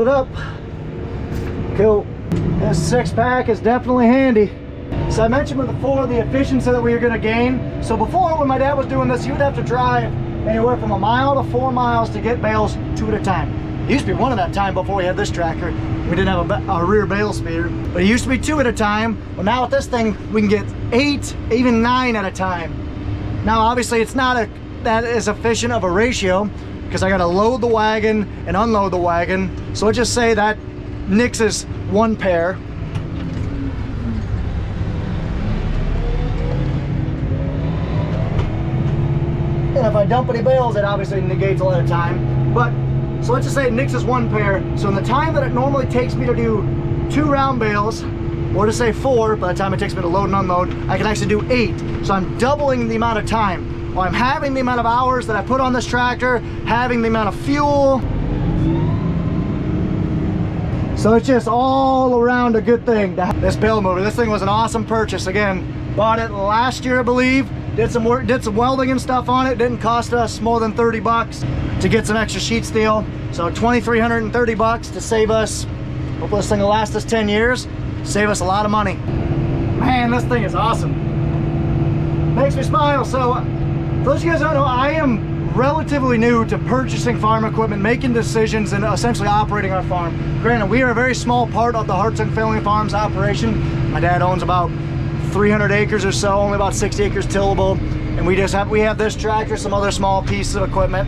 load it up. Cool. This 6-pack is definitely handy. So I mentioned before the efficiency that we were going to gain. So before, when my dad was doing this, he would have to drive anywhere from 1 mile to 4 miles to get bales 2 at a time. It used to be 1 at a time before we had this tractor. We didn't have a rear bale speeder, but it used to be 2 at a time. Well, now with this thing, we can get 8, even 9 at a time. Now, obviously, it's not that as efficient of a ratio because I got to load the wagon and unload the wagon. So let's just say that nixes 1 pair. And if I dump any bales, it obviously negates a lot of time. But so let's just say it nixes 1 pair. So in the time that it normally takes me to do 2 round bales, or to say 4, by the time it takes me to load and unload, I can actually do 8. So I'm doubling the amount of time. Well, I'm having the amount of hours that I put on this tractor, having the amount of fuel. So it's just all around a good thing to have this bale mover. This thing was an awesome purchase. Again, bought it last year, I believe. Did some work, did some welding and stuff on it. Didn't cost us more than 30 bucks to get some extra sheet steel. So 2,330 bucks to save us. Hopefully this thing will last us 10 years. Save us a lot of money. Man, this thing is awesome. Makes me smile. So for those of you guys who don't know, I am relatively new to purchasing farm equipment, making decisions, and essentially operating our farm. Granted, we are a very small part of the Hartung Family Farms operation. My dad owns about 300 acres or so, only about 60 acres tillable, and we have this tractor, some other small pieces of equipment.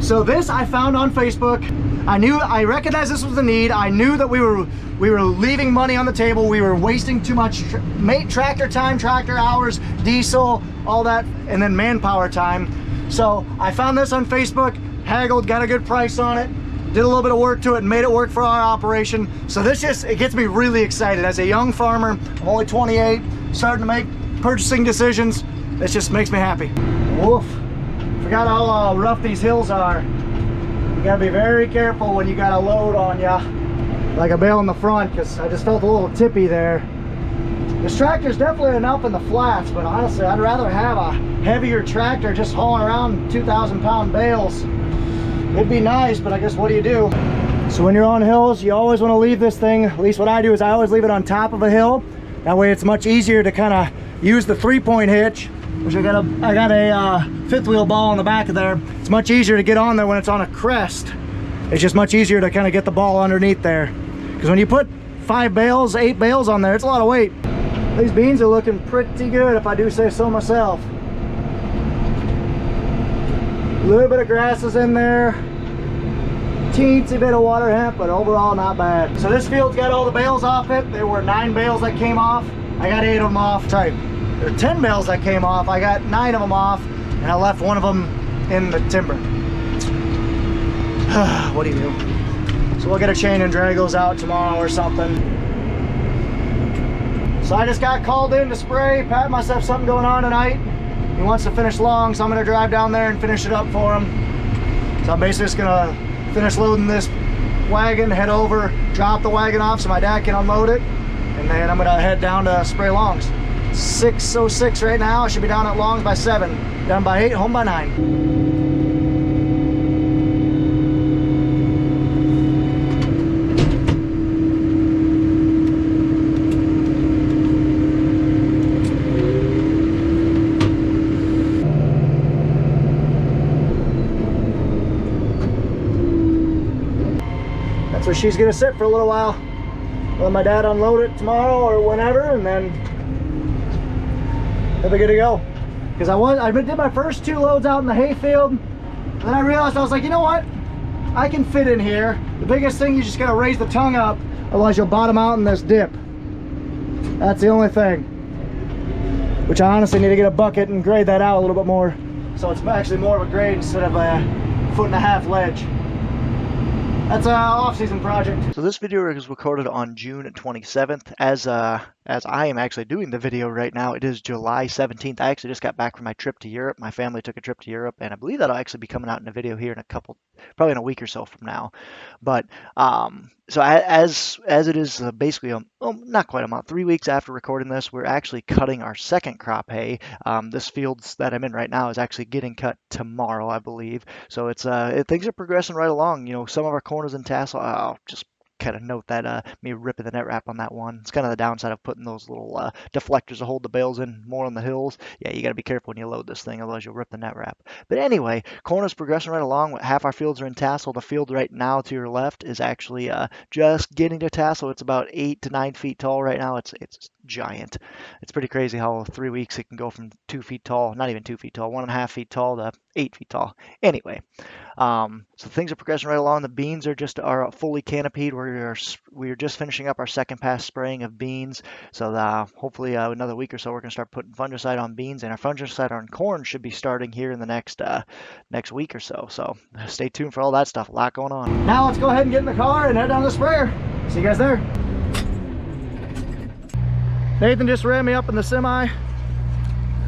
So this I found on Facebook. I recognized this was a need. I knew that we were leaving money on the table. We were wasting too much tractor time, tractor hours, diesel, all that, and then manpower time. So I found this on Facebook, haggled, got a good price on it, did a little bit of work to it and made it work for our operation. So this it gets me really excited. As a young farmer, I'm only 28, starting to make purchasing decisions. This just makes me happy. Woof. Forgot how rough these hills are. You gotta be very careful when you got a load on ya, like a bale in the front, because I just felt a little tippy there. This tractor's definitely enough in the flats, but honestly, I'd rather have a heavier tractor just hauling around 2,000-pound bales. It'd be nice, but I guess what do you do? So when you're on hills, you always want to leave this thing, at least what I do is I always leave it on top of a hill. That way it's much easier to kind of use the 3-point hitch, which I got a 5th wheel ball on the back of there. It's much easier to get on there when it's on a crest. It's just much easier to kind of get the ball underneath there. Because when you put 5 bales, 8 bales on there, it's a lot of weight. These beans are looking pretty good, if I do say so myself. A little bit of grass is in there, teensy bit of water hemp, but overall not bad. So this field's got all the bales off it. There were 9 bales that came off. I got 8 of them off. Sorry, there were 10 bales that came off. I got 9 of them off, and I left 1 of them in the timber. What do you do? So we'll get a chain and drag those out tomorrow or something. So I just got called in to spray. Pat must have something going on tonight. He wants to finish long, so I'm gonna drive down there and finish it up for him. So I'm basically just gonna finish loading this wagon, head over, drop the wagon off so my dad can unload it, and then I'm gonna head down to spray longs. 6:06 right now. I should be down at longs by 7, done by 8, home by 9. So she's gonna sit for a little while. Let my dad unload it tomorrow or whenever, and then he'll be good to go. Because I did my first 2 loads out in the hayfield, and then I realized, I was like, you know what? I can fit in here. The biggest thing, you just gotta raise the tongue up, otherwise you'll bottom out in this dip. That's the only thing. Which I honestly need to get a bucket and grade that out a little bit more, so it's actually more of a grade instead of a 1.5-foot ledge. That's an off-season project. So this video is recorded on June 27th. As as I am actually doing the video right now, it is July 17th. I actually just got back from my trip to Europe. My family took a trip to Europe, and I believe that'll actually be coming out in a video here in a couple, probably in a week or so from now. But so as it is basically well, not quite a month, 3 weeks after recording this, we're actually cutting our second crop hay. This field that I'm in right now is actually getting cut tomorrow, I believe. So it's things are progressing right along. You know, some of our corn is in tassel. I'll just kind of note that me ripping the net wrap on that one. It's kind of the downside of putting those little deflectors to hold the bales in more on the hills. Yeah, you got to be careful when you load this thing, otherwise you'll rip the net wrap. But anyway, corn is progressing right along. Half our fields are in tassel. The field right now to your left is actually just getting to tassel. It's about 8 to 9 feet tall right now. It's giant. It's pretty crazy how 3 weeks it can go from 2 feet tall, not even 2 feet tall, 1.5 feet tall to 8 feet tall. Anyway, so things are progressing right along. The beans are fully canopied. We're just finishing up our second pass spraying of beans. So hopefully another week or so we're gonna start putting fungicide on beans, and our fungicide on corn should be starting here in the next week or so. So stay tuned for all that stuff. A lot going on. Now let's go ahead and get in the car and head down to the sprayer. See you guys there. Nathan just ran me up in the semi. I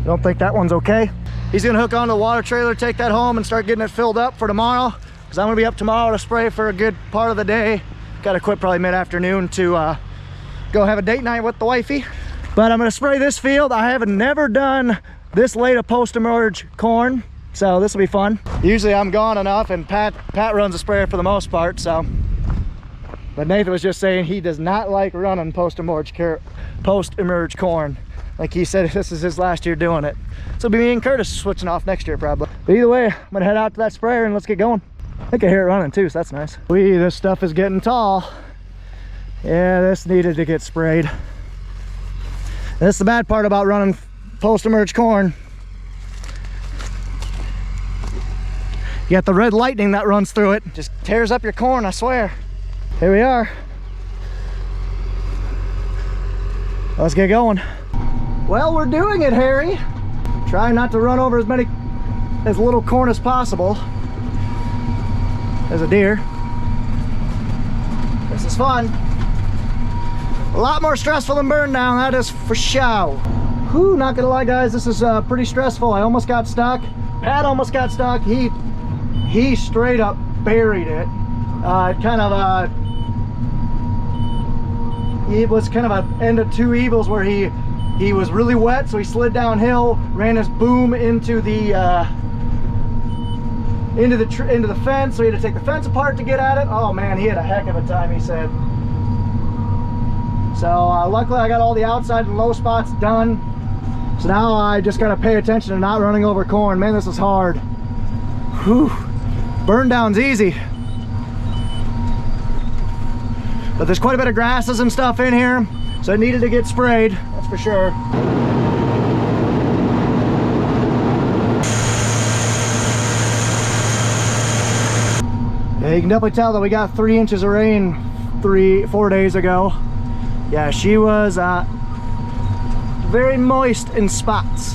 don't think that one's okay. He's gonna hook onto the water trailer, take that home and start getting it filled up for tomorrow, because I'm gonna be up tomorrow to spray for a good part of the day. Gotta quit probably mid-afternoon to go have a date night with the wifey. But I'm gonna spray this field. I haven't never done this late a post-emerge corn, so this will be fun. Usually I'm gone enough, and Pat runs the sprayer for the most part, so. But Nathan was just saying he does not like running post-emerge corn. Like he said, this is his last year doing it. So it'll be me and Curtis switching off next year probably. But either way, I'm gonna head out to that sprayer and let's get going. I think I hear it running too, so that's nice. This stuff is getting tall. Yeah, this needed to get sprayed. And that's the bad part about running post-emerge corn. You got the red lightning that runs through it. Just tears up your corn, I swear. Here we are. Let's get going. Well, we're doing it, Harry. Trying not to run over as little corn as possible. There's a deer. This is fun. A lot more stressful than burn down, that is for sure. Whew, not gonna lie guys, this is pretty stressful. I almost got stuck. Pat almost got stuck. He straight up buried it. It was kind of an end of two evils where he was really wet, so he slid downhill, ran his boom into the fence, so he had to take the fence apart to get at it. Oh man, he had a heck of a time, he said. So luckily I got all the outside and low spots done. So now I just gotta pay attention to not running over corn. Man, this is hard. Whew. Burn down's easy. But there's quite a bit of grasses and stuff in here, so it needed to get sprayed, that's for sure. Yeah, you can definitely tell that we got 3 inches of rain 4 days ago. Yeah, she was very moist in spots.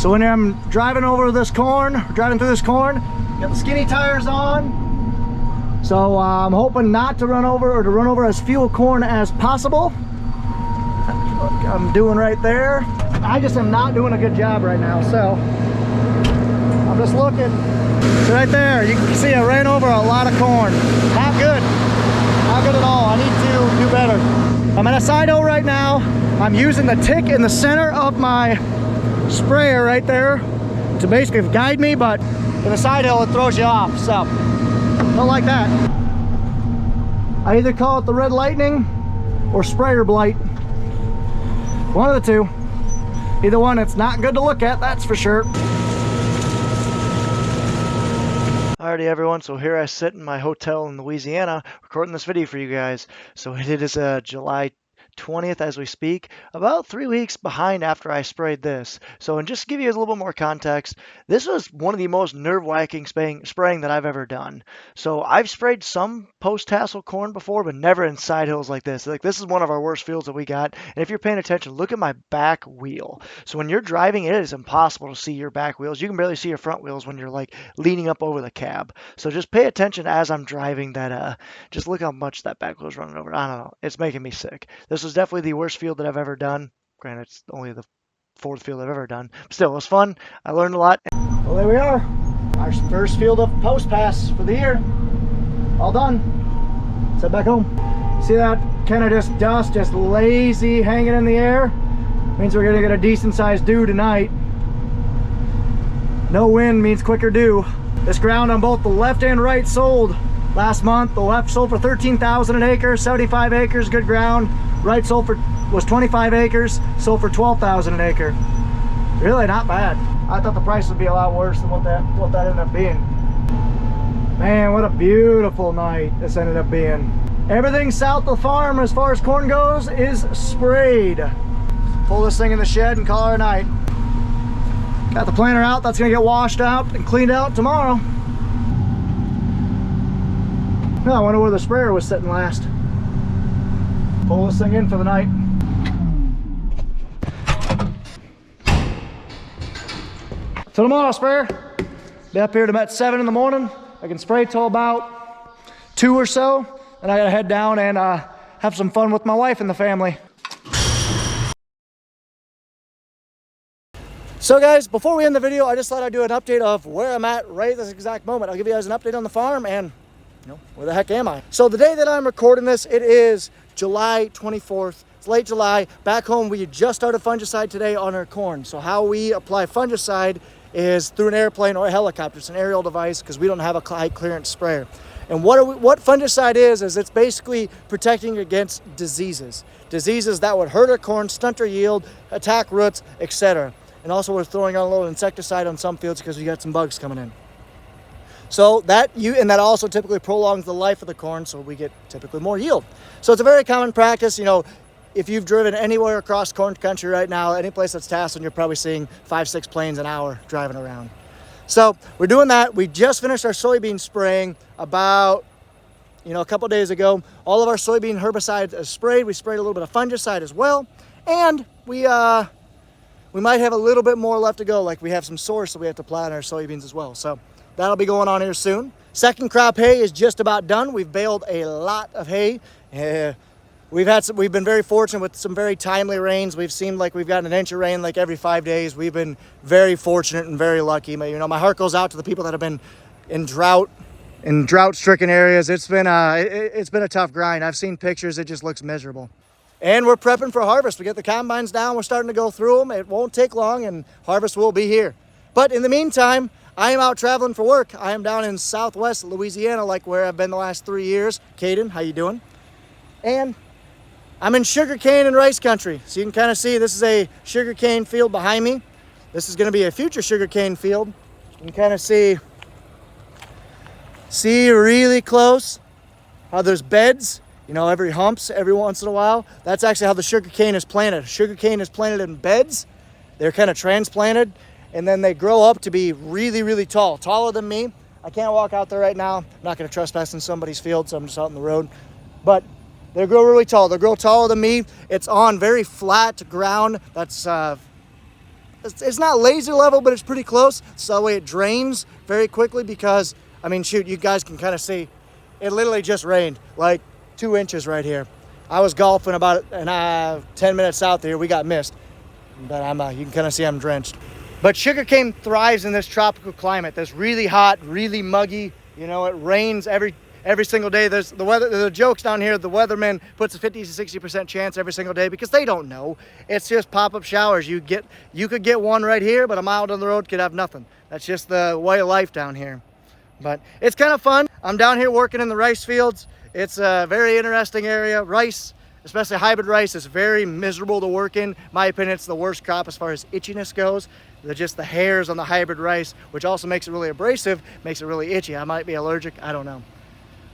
So when I'm driving through this corn, got the skinny tires on. So I'm hoping not to run over as few corn as possible. I'm doing right there. I just am not doing a good job right now, so I'm just looking. So right there, you can see I ran over a lot of corn. Not good. Not good at all. I need to do better. I'm at a side hill right now. I'm using the tick in the center of my sprayer right there to basically guide me, but in a side hill it throws you off, so don't like that. I either call it the red lightning or sprayer blight. One of the two. Either one, it's not good to look at, that's for sure. Alrighty everyone, so here I sit in my hotel in Louisiana recording this video for you guys. So it is July 20th as we speak, about 3 weeks behind after I sprayed this. So, and just to give you a little bit more context, this was one of the most nerve-wracking spraying that I've ever done. So I've sprayed some post-tassel corn before, but never in side hills like this. Like, this is one of our worst fields that we got. And if you're paying attention, look at my back wheel. So when you're driving, it is impossible to see your back wheels. You can barely see your front wheels when you're like leaning up over the cab. So just pay attention as I'm driving that, just look how much that back wheel's running over. I don't know, it's making me sick. This was definitely the worst field that I've ever done. Granted, it's only the 4th field I've ever done. But still, it was fun. I learned a lot. Well, there we are. Our first field of post pass for the year. All done. Let's head back home. See that kind of just dust, just lazy hanging in the air? Means we're gonna get a decent sized dew tonight. No wind means quicker dew. This ground on both the left and right sold last month. The left sold for $13,000 an acre, 75 acres, good ground. Right was 25 acres, sold for $12,000 an acre. Really not bad. I thought the price would be a lot worse than what that ended up being. Man, what a beautiful night this ended up being. Everything south of the farm as far as corn goes is sprayed. Pull this thing in the shed and call it a night. Got the planter out, that's gonna get washed out and cleaned out tomorrow. Now I wonder where the sprayer was sitting last. Pull this thing in for the night. Till tomorrow, sprayer. Be up here to about 7 in the morning. I can spray till about 2 or so. And I gotta head down and have some fun with my wife and the family. So guys, before we end the video, I just thought I'd do an update of where I'm at right at this exact moment. I'll give you guys an update on the farm and, you know, where the heck am I? So the day that I'm recording this, it is July 24th. It's late July. Back home, we just started fungicide today on our corn. So how we apply fungicide is through an airplane or a helicopter. It's an aerial device because we don't have a high clearance sprayer. And what fungicide is it's basically protecting against diseases. Diseases that would hurt our corn, stunt our yield, attack roots, etc. And also we're throwing on a little insecticide on some fields because we got some bugs coming in. So that also typically prolongs the life of the corn, so we get typically more yield. So it's a very common practice. You know, if you've driven anywhere across corn country right now, any place that's tasseling, you're probably seeing 5-6 planes an hour driving around. So we're doing that. We just finished our soybean spraying about, a couple days ago. All of our soybean herbicides are sprayed. We sprayed a little bit of fungicide as well. And we might have a little bit more left to go. Like we have some source that we have to apply on our soybeans as well. So that'll be going on here soon. Second crop hay is just about done. We've baled a lot of hay. We've been very fortunate with some very timely rains. We've seemed like we've gotten an inch of rain like every 5 days. We've been very fortunate and very lucky. My heart goes out to the people that have been in drought-stricken areas. It's been a tough grind. I've seen pictures. It just looks miserable. And we're prepping for harvest. We get the combines down. We're starting to go through them. It won't take long, and harvest will be here. But in the meantime, I am out traveling for work. I am down in Southwest Louisiana, like where I've been the last 3 years. Caden, how you doing? And I'm in sugarcane and rice country. So you can kind of see this is a sugarcane field behind me. This is going to be a future sugarcane field. You can kind of see really close how there's beds, every humps every once in a while. That's actually how the sugarcane is planted. Sugarcane is planted in beds. They're kind of transplanted, and then they grow up to be really, really tall, taller than me. I can't walk out there right now. I'm not going to trespass in somebody's field, so I'm just out in the road. But they grow really tall. They grow taller than me. It's on very flat ground. That's it's not laser level, but it's pretty close. So that way it drains very quickly because, you guys can kind of see, it literally just rained like 2 inches right here. I was golfing about 10 minutes south here. We got mist, but you can kind of see I'm drenched. But sugarcane thrives in this tropical climate. That's really hot, really muggy. It rains every single day. There's the jokes down here. The weatherman puts a 50 to 60% chance every single day because they don't know. It's just pop-up showers. You could get one right here, but a mile down the road could have nothing. That's just the way of life down here. But it's kind of fun. I'm down here working in the rice fields. It's a very interesting area. Rice, especially hybrid rice, is very miserable to work in. In my opinion, it's the worst crop as far as itchiness goes. Just the hairs on the hybrid rice, which also makes it really abrasive, makes it really itchy. I might be allergic. I don't know.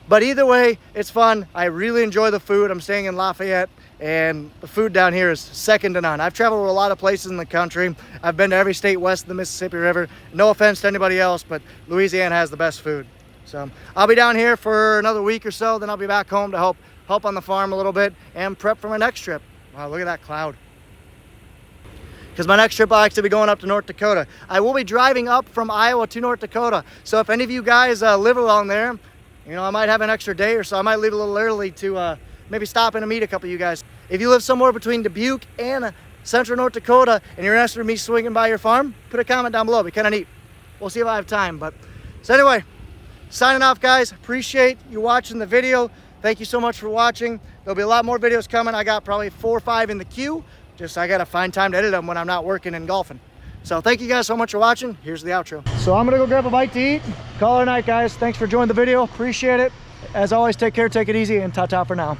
But either way, it's fun. I really enjoy the food. I'm staying in Lafayette, and the food down here is second to none. I've traveled to a lot of places in the country. I've been to every state west of the Mississippi River. No offense to anybody else, but Louisiana has the best food. So I'll be down here for another week or so. Then I'll be back home to help on the farm a little bit and prep for my next trip. Wow, look at that cloud. Because my next trip, I'll actually be going up to North Dakota. I will be driving up from Iowa to North Dakota. So if any of you guys live along there, I might have an extra day or so. I might leave a little early to maybe stop in and meet a couple of you guys. If you live somewhere between Dubuque and Central North Dakota and you're interested in me swinging by your farm, put a comment down below. It'd be kind of neat. We'll see if I have time. But so anyway, signing off, guys. Appreciate you watching the video. Thank you so much for watching. There'll be a lot more videos coming. I got probably 4 or 5 in the queue. Just I gotta find time to edit them when I'm not working and golfing. So thank you guys so much for watching. Here's the outro. So I'm gonna go grab a bite to eat. Call it a night, guys. Thanks for joining the video. Appreciate it. As always, take care, take it easy, and ta-ta for now.